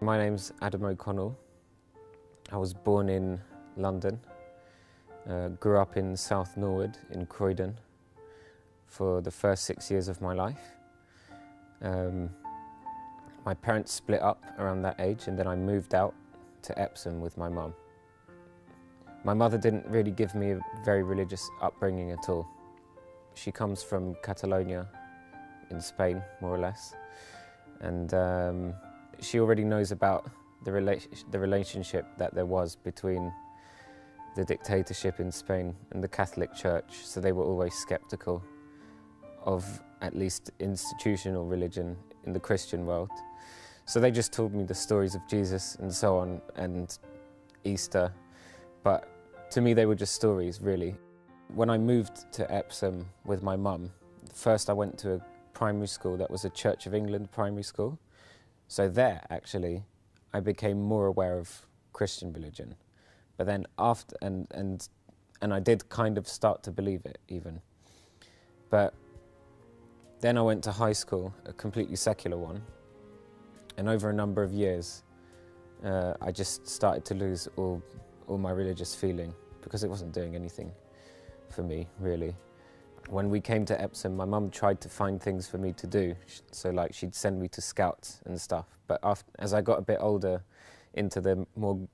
My name's Adam O'Connell. I was born in London, grew up in South Norwood in Croydon for the first 6 years of my life. My parents split up around that age and then I moved out to Epsom with my mum. My mother didn't really give me a very religious upbringing at all. She comes from Catalonia in Spain, more or less, and she already knows about the relationship that there was between the dictatorship in Spain and the Catholic Church, so they were always skeptical of at least institutional religion in the Christian world. So they just told me the stories of Jesus and so on, and Easter, but to me they were just stories, really. When I moved to Epsom with my mum, first I went to a primary school that was a Church of England primary school. So there, actually, I became more aware of Christian religion. But then after, and I did kind of start to believe it, even. But then I went to high school, a completely secular one, and over a number of years, I just started to lose all my religious feeling, because it wasn't doing anything for me, really. When we came to Epsom, my mum tried to find things for me to do, so like she'd send me to scouts and stuff. But as I got a bit older, into the more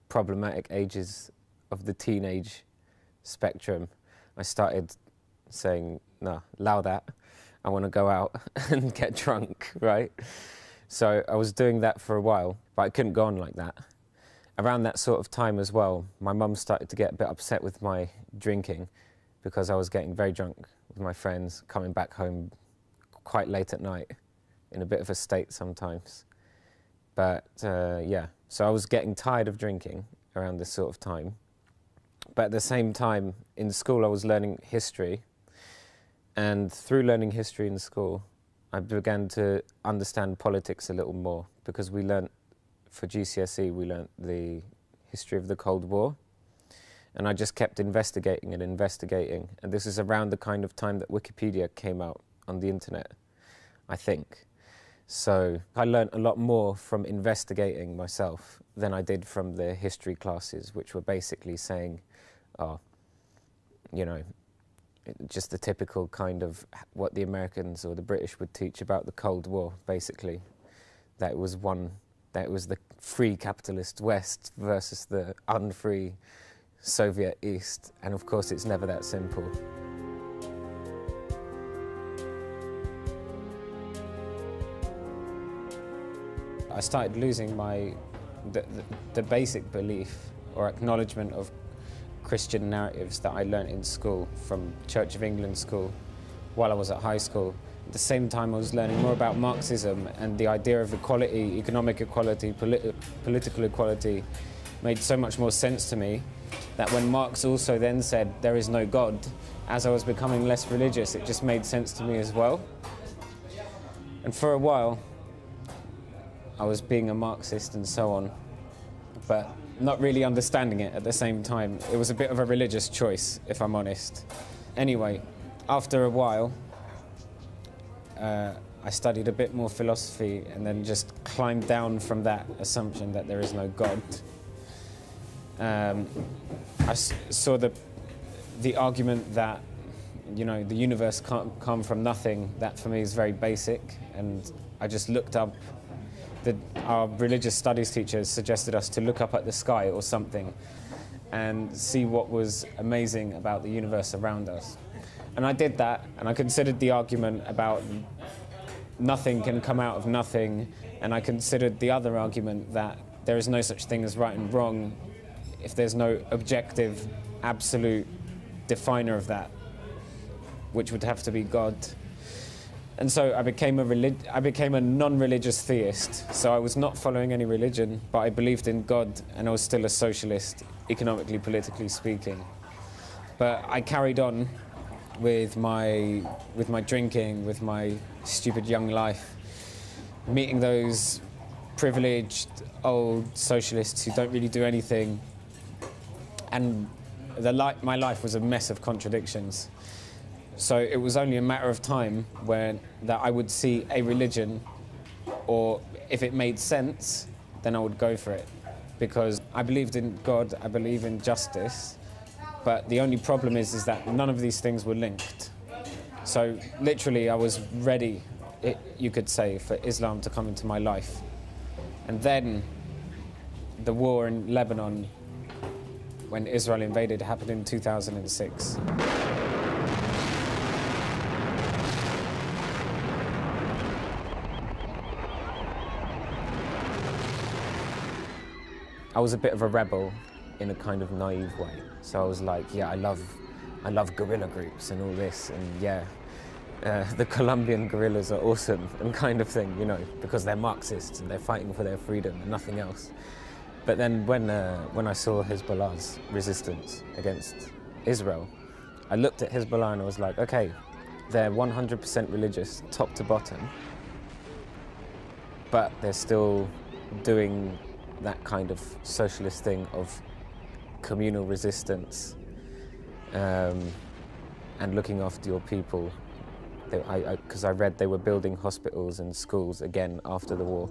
problematic ages of the teenage spectrum, I started saying, no, allow that, I want to go out and get drunk, right? So I was doing that for a while, but I couldn't go on like that. Around that sort of time as well, my mum started to get a bit upset with my drinking, because I was getting very drunk with my friends, coming back home quite late at night, in a bit of a state sometimes. But yeah, so I was getting tired of drinking around this sort of time. But at the same time, in school I was learning history, and through learning history in school, I began to understand politics a little more, because we learnt, for GCSE, we learnt the history of the Cold War. And I just kept investigating and investigating. And this is around the kind of time that Wikipedia came out on the internet, I think. So I learned a lot more from investigating myself than I did from the history classes, which were basically saying, oh, you know, just the typical kind of what the Americans or the British would teach about the Cold War, basically. That it was the free capitalist West versus the unfree Soviet East, and of course it's never that simple. I started losing the basic belief or acknowledgement of Christian narratives that I learnt in school, from Church of England school, while I was at high school. At the same time I was learning more about Marxism, and the idea of equality, economic equality, political equality made so much more sense to me, that when Marx also then said there is no God, as I was becoming less religious, it just made sense to me as well. And for a while, I was being a Marxist and so on, but not really understanding it at the same time. It was a bit of a religious choice, if I'm honest. Anyway, after a while, I studied a bit more philosophy and then just climbed down from that assumption that there is no God. I saw the argument that, you know, the universe can't come from nothing. That for me is very basic, and I just looked up. Our religious studies teachers suggested us to look up at the sky or something and see what was amazing about the universe around us. And I did that, and I considered the argument about nothing can come out of nothing, and I considered the other argument that there is no such thing as right and wrong if there's no objective, absolute definer of that, which would have to be God. And so I became a non-religious theist. So I was not following any religion, but I believed in God, and I was still a socialist, economically, politically speaking. But I carried on with my drinking, with my stupid young life, meeting those privileged old socialists who don't really do anything. And my life was a mess of contradictions. So it was only a matter of time that I would see a religion or if it made sense, then I would go for it. Because I believed in God, I believe in justice, but the only problem is that none of these things were linked. So literally I was ready, you could say, for Islam to come into my life. And then the war in Lebanon, when Israel invaded, happened in 2006. I was a bit of a rebel in a kind of naive way. So I was like, yeah, I love guerrilla groups and all this, and yeah, the Colombian guerrillas are awesome and kind of thing, you know, because they're Marxists and they're fighting for their freedom and nothing else. But then when I saw Hezbollah's resistance against Israel, I looked at Hezbollah and I was like, okay, they're 100% religious, top to bottom, but they're still doing that kind of socialist thing of communal resistance and looking after your people. Because I read they were building hospitals and schools again after the war.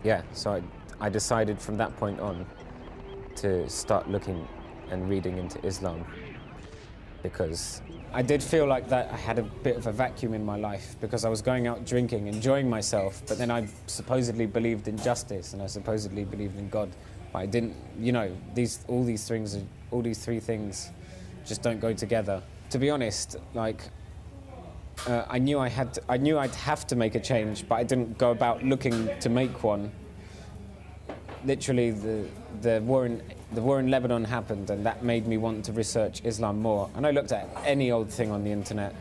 Yeah, so I decided from that point on to start looking and reading into Islam, because I did feel like that I had a bit of a vacuum in my life, because I was going out drinking, enjoying myself, but then I supposedly believed in justice and I supposedly believed in God, but I didn't, you know, all these three things just don't go together. To be honest, like, I knew I'd have to make a change, but I didn't go about looking to make one. Literally, the war in Lebanon happened, and that made me want to research Islam more. And I looked at any old thing on the internet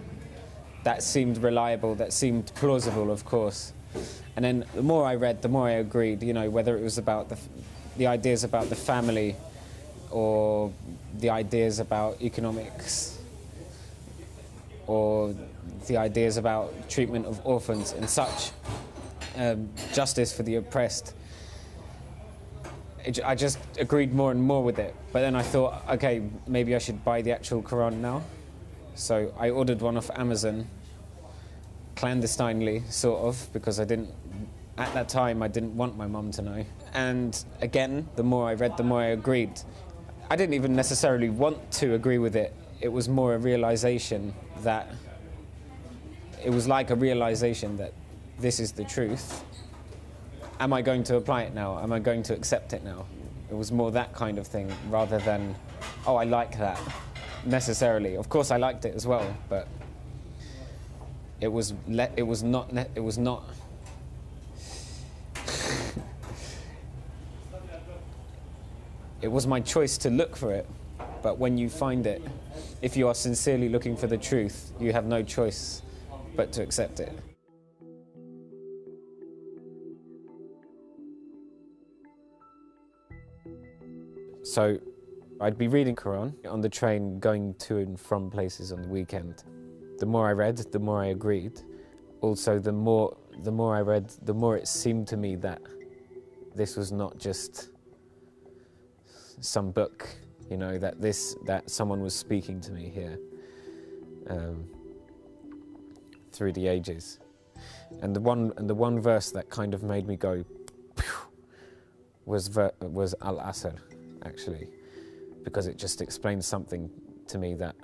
that seemed reliable, that seemed plausible, of course. And then the more I read, the more I agreed. You know, whether it was about the ideas about the family, or the ideas about economics, or the ideas about treatment of orphans and such, justice for the oppressed. I just agreed more and more with it. But then I thought, okay, maybe I should buy the actual Quran now. So I ordered one off Amazon, clandestinely, sort of, because at that time, I didn't want my mum to know. And again, the more I read, the more I agreed. I didn't even necessarily want to agree with it. It was more a realization that, it was like a realization that this is the truth. Am I going to apply it now? Am I going to accept it now? It was more that kind of thing, rather than, oh, I like that, necessarily. Of course I liked it as well, but it was not. It was my choice to look for it, but when you find it, if you are sincerely looking for the truth, you have no choice but to accept it. So I'd be reading Quran on the train going to and from places on the weekend. The more I read, the more I agreed. Also, the more I read, the more it seemed to me that this was not just some book, you know, that someone was speaking to me here through the ages. And the one verse that kind of made me go was Al-Asr, actually, because it just explained something to me that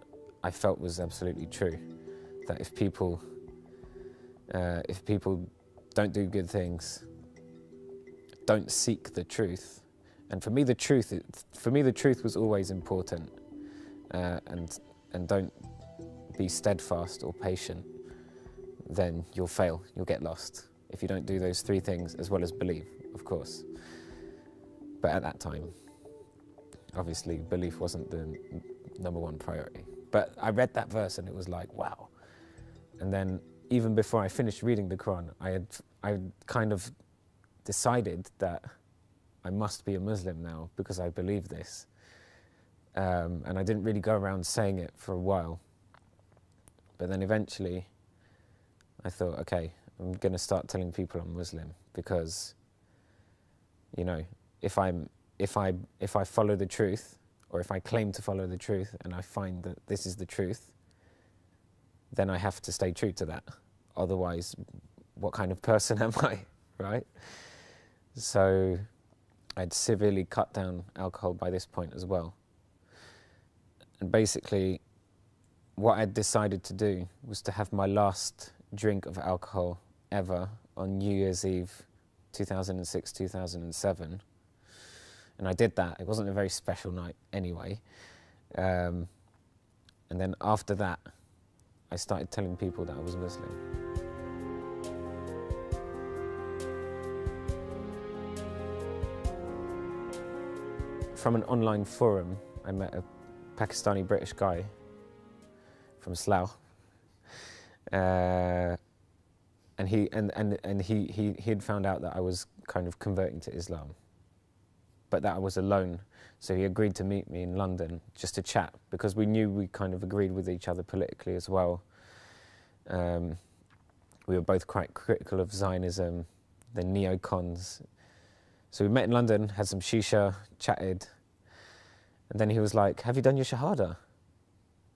I felt was absolutely true. That if people don't do good things, don't seek the truth, and for me the truth was always important, and don't be steadfast or patient, then you'll fail, you'll get lost if you don't do those three things, as well as believe, of course. But at that time, obviously, belief wasn't the #1 priority. But I read that verse and it was like, wow. And then even before I finished reading the Quran, I kind of decided that I must be a Muslim now because I believe this. And I didn't really go around saying it for a while. But then eventually I thought, okay, I'm going to start telling people I'm Muslim, because, you know, if I follow the truth, or if I claim to follow the truth and I find that this is the truth, then I have to stay true to that. otherwise, what kind of person am I, right? So I'd severely cut down alcohol by this point as well. And basically, what I'd decided to do was to have my last drink of alcohol ever on New Year's Eve 2006, 2007. And I did that. It wasn't a very special night anyway. And then after that, I started telling people that I was Muslim. From an online forum, I met a Pakistani British guy from Slough. And he had found out that I was kind of converting to Islam, but that I was alone. So he agreed to meet me in London just to chat, because we knew we kind of agreed with each other politically as well. We were both quite critical of Zionism, the neocons. So we met in London, had some shisha, chatted, and then he was like, "Have you done your Shahada?"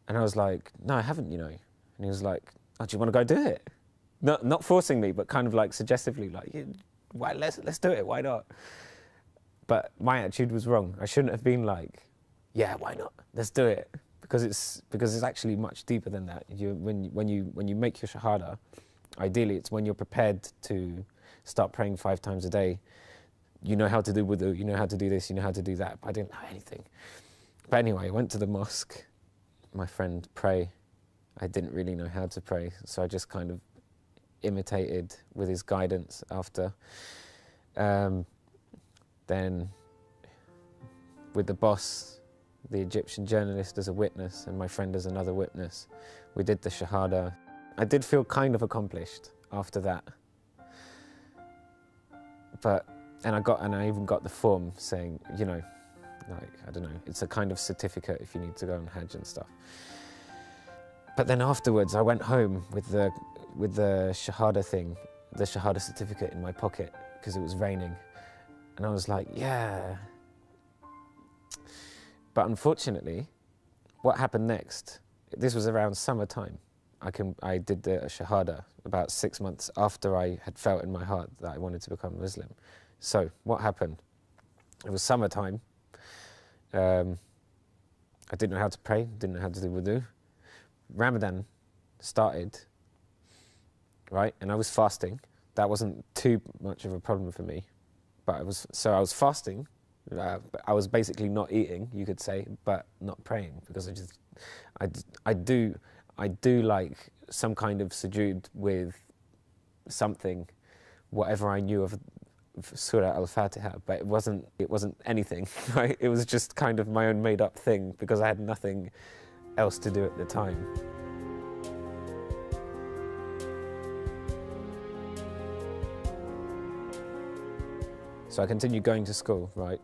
And I was like, "No, I haven't, you know." And he was like, "Oh, do you want to go do it?" Not forcing me, but kind of like suggestively, like, "Yeah, why, let's do it, why not?" But my attitude was wrong. I shouldn't have been like, "Yeah, why not? Let's do it," because it's actually much deeper than that. When you make your Shahada, ideally it's when you're prepared to start praying 5 times a day. You know how to do wudu, you know how to do this, you know how to do that. But I didn't know anything. But anyway, I went to the mosque. My friend pray. I didn't really know how to pray, so I just kind of imitated with his guidance after. Then with the boss, the Egyptian journalist as a witness and my friend as another witness, we did the Shahada. I did feel kind of accomplished after that. And I even got the form saying, you know, like, I don't know, it's a kind of certificate if you need to go on Hajj and stuff. But then afterwards I went home with the Shahada thing, the Shahada certificate in my pocket, because it was raining. And I was like, yeah. But unfortunately, what happened next, this was around summertime. I did the Shahada about 6 months after I had felt in my heart that I wanted to become Muslim. So what happened? It was summertime. I didn't know how to pray, didn't know how to do wudu. Ramadan started, right? And I was fasting. That wasn't too much of a problem for me. But I was fasting. I was basically not eating, you could say, but not praying, because I do like some kind of sujood with something, whatever I knew of Surah Al-Fatiha, but it wasn't anything, right? It was just kind of my own made up thing, because I had nothing else to do at the time. So I continued going to school, right?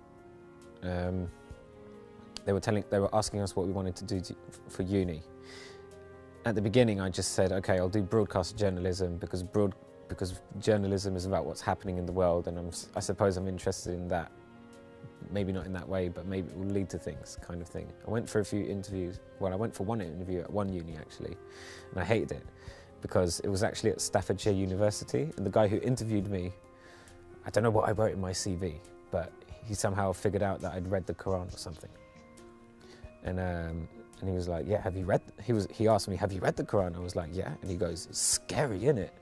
They were asking us what we wanted to do for uni. At the beginning, I just said, okay, I'll do broadcast journalism, because journalism is about what's happening in the world, and I suppose I'm interested in that. Maybe not in that way, but maybe it will lead to things, kind of thing. I went for a few interviews. Well, I went for one interview at one uni, actually, and I hated it, because it was actually at Staffordshire University, and the guy who interviewed me, I don't know what I wrote in my CV, but he somehow figured out that I'd read the Quran or something. And he was like, yeah, have you read? He asked me, have you read the Quran? I was like, yeah. And he goes, it's scary, isn't it?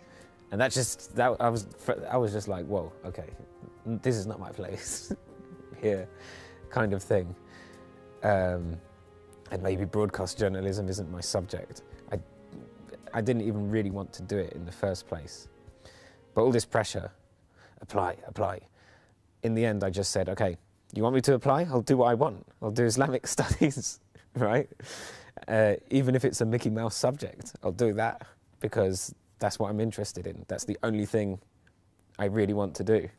And I was just like, whoa, okay, this is not my place here, kind of thing. And maybe broadcast journalism isn't my subject. I didn't even really want to do it in the first place. But all this pressure, apply. In the end, I just said, okay, you want me to apply? I'll do what I want. I'll do Islamic studies, right? Even if it's a Mickey Mouse subject, I'll do that, because that's what I'm interested in. That's the only thing I really want to do.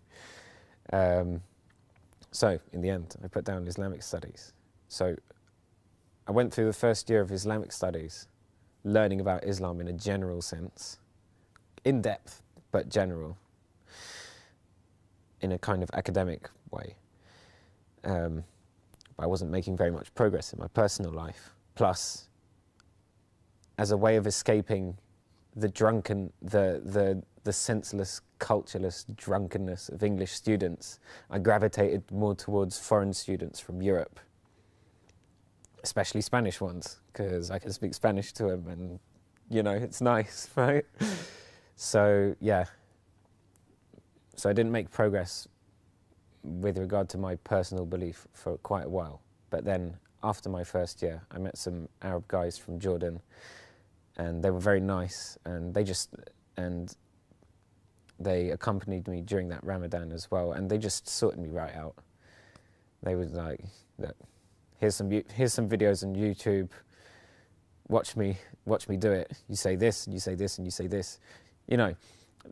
So in the end, I put down Islamic studies. So I went through the first year of Islamic studies, learning about Islam in a general sense, in depth, but general, in a kind of academic way. But I wasn't making very much progress in my personal life. Plus, as a way of escaping the senseless, cultureless drunkenness of English students, I gravitated more towards foreign students from Europe, especially Spanish ones, because I can speak Spanish to them, and you know, it's nice, right? So yeah, so I didn't make progress with regard to my personal belief for quite a while. But then after my first year, I met some Arab guys from Jordan, and they were very nice, and they accompanied me during that Ramadan as well, and they just sorted me right out. They were like, look, here's some videos on YouTube, watch me do it. You say this, and you say this, and you say this. You know,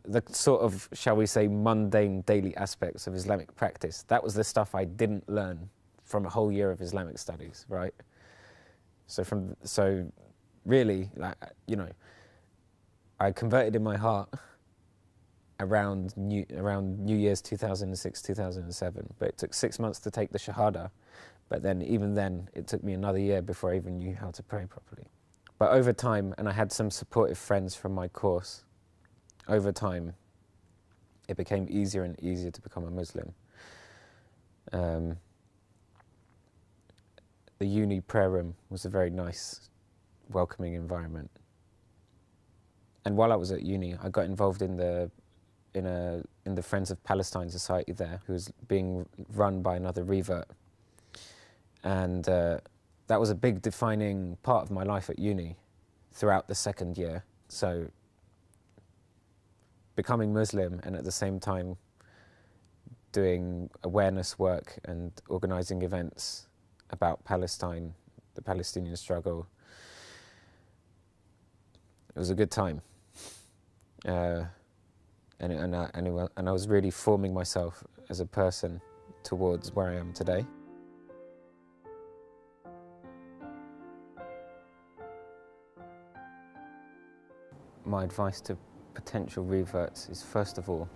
the sort of, shall we say, mundane daily aspects of Islamic practice. That was the stuff I didn't learn from a whole year of Islamic studies, right? So really, like, you know, I converted in my heart around New Year's 2006, 2007, but it took 6 months to take the Shahada. But then, even then, it took me another year before I even knew how to pray properly. But over time, and I had some supportive friends from my course, over time, it became easier and easier to become a Muslim. The uni prayer room was a very nice, welcoming environment. And while I was at uni, I got involved in the Friends of Palestine Society there, who was being run by another revert. And that was a big defining part of my life at uni throughout the second year. So becoming Muslim and at the same time doing awareness work and organising events about Palestine, the Palestinian struggle. It was a good time. And I was really forming myself as a person towards where I am today. My advice to potential reverts is, first of all,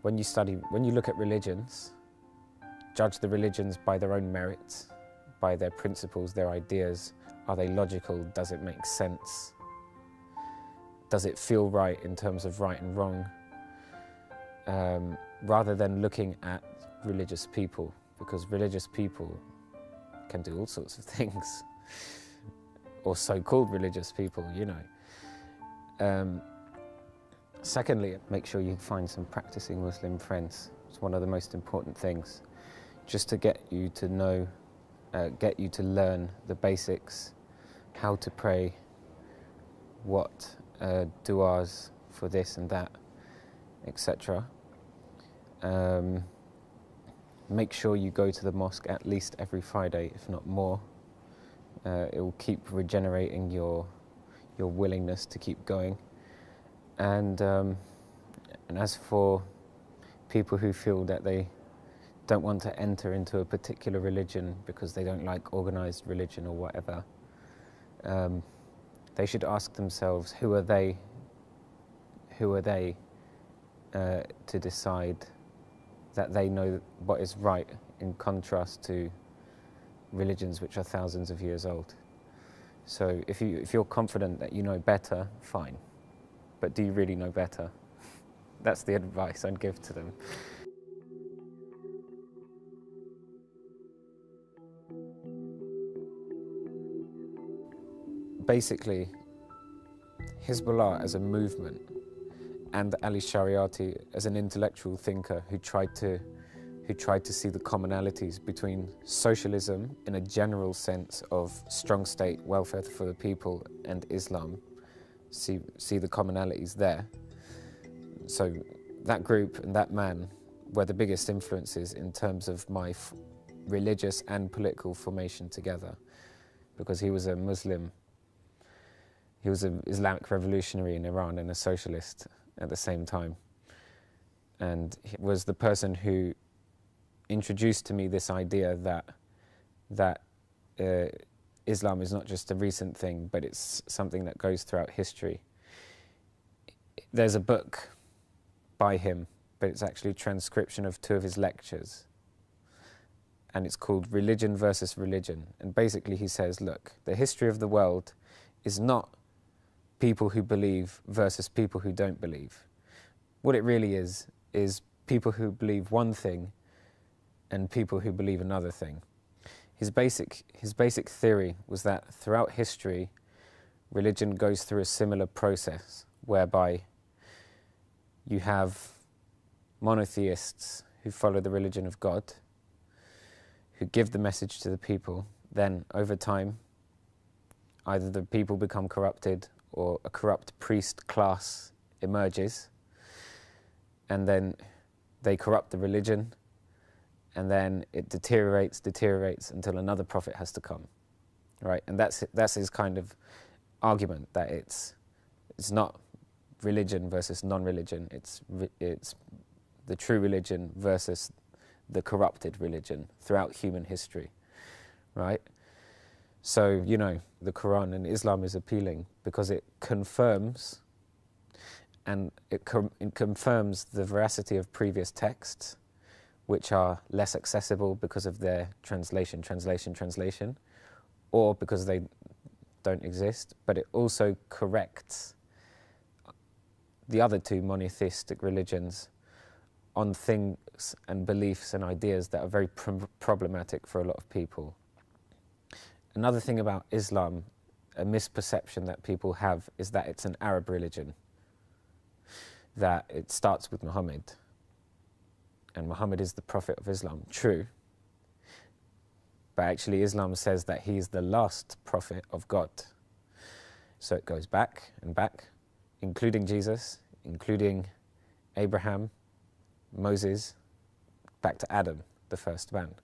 when you look at religions, judge the religions by their own merits, by their principles, their ideas. Are they logical? Does it make sense? Does it feel right in terms of right and wrong? Rather than looking at religious people, because religious people can do all sorts of things, or so-called religious people, you know. Secondly, make sure you find some practicing Muslim friends. It's one of the most important things, just to get you to know, get you to learn the basics, how to pray, what du'as for this and that, etc. Make sure you go to the mosque at least every Friday, if not more. It will keep regenerating your willingness to keep going. And as for people who feel that they don't want to enter into a particular religion because they don't like organized religion or whatever, they should ask themselves, who are they to decide that they know what is right, in contrast to religions which are thousands of years old. So if you're confident that you know better, fine. But do you really know better? That's the advice I'd give to them. Basically, Hezbollah as a movement and Ali Shariati as an intellectual thinker who tried to see the commonalities between socialism in a general sense of strong state, welfare for the people, and Islam, see the commonalities there. So that group and that man were the biggest influences in terms of my religious and political formation together, because he was a Muslim, he was an Islamic revolutionary in Iran and a socialist at the same time. And he was the person who introduced to me this idea that Islam is not just a recent thing, but it's something that goes throughout history. There's a book by him, but it's actually a transcription of 2 of his lectures. And it's called Religion versus Religion. And basically he says, look, the history of the world is not people who believe versus people who don't believe. What it really is people who believe one thing and people who believe another thing. His basic theory was that throughout history, religion goes through a similar process whereby you have monotheists who follow the religion of God, who give the message to the people. Then over time, either the people become corrupted or a corrupt priest class emerges, and then they corrupt the religion, and then it deteriorates until another prophet has to come, right? And that's his kind of argument, that it's not religion versus non-religion, it's the true religion versus the corrupted religion throughout human history, right? So, you know, the Quran and Islam is appealing because it confirms, and it confirms the veracity of previous texts, which are less accessible because of their translation, or because they don't exist, but it also corrects the other two monotheistic religions on things and beliefs and ideas that are very problematic for a lot of people. Another thing about Islam, a misperception that people have, is that it's an Arab religion, that it starts with Muhammad, and Muhammad is the prophet of Islam. True, but actually Islam says that he is the last prophet of God. So it goes back and back, including Jesus, including Abraham, Moses, back to Adam, the first man.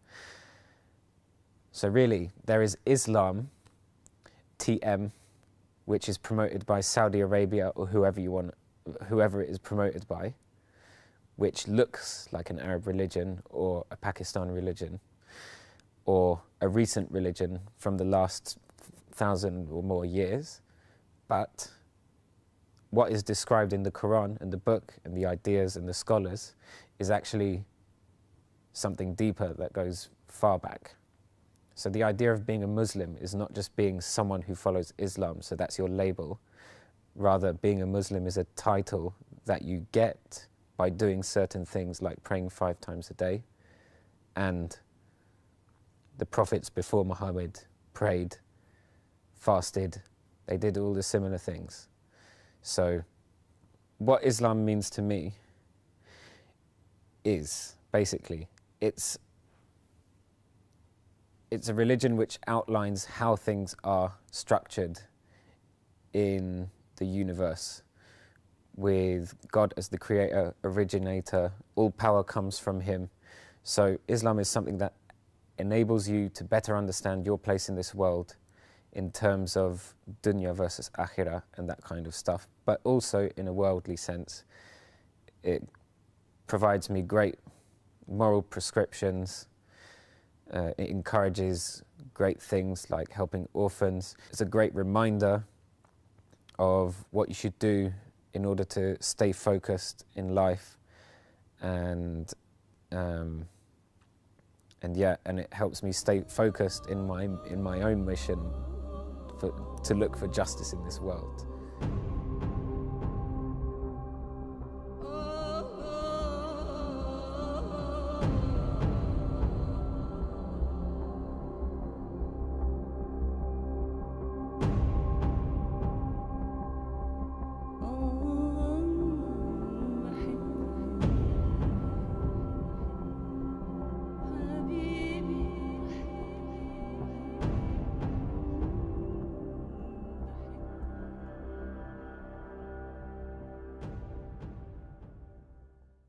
So really, there is Islam, TM, which is promoted by Saudi Arabia or whoever it is promoted by, which looks like an Arab religion or a Pakistan religion or a recent religion from the last 1,000 or more years. But what is described in the Quran and the book and the ideas and the scholars is actually something deeper that goes far back. So the idea of being a Muslim is not just being someone who follows Islam, so that's your label. Rather, being a Muslim is a title that you get by doing certain things like praying 5 times a day. And the prophets before Muhammad prayed, fasted, they did all the similar things. So what Islam means to me is basically, it's a religion which outlines how things are structured in the universe, with God as the creator, originator, all power comes from him. So Islam is something that enables you to better understand your place in this world in terms of dunya versus akhirah and that kind of stuff, but also in a worldly sense. It provides me great moral prescriptions. It encourages great things like helping orphans. It's a great reminder of what you should do in order to stay focused in life, and it helps me stay focused in my own mission to look for justice in this world.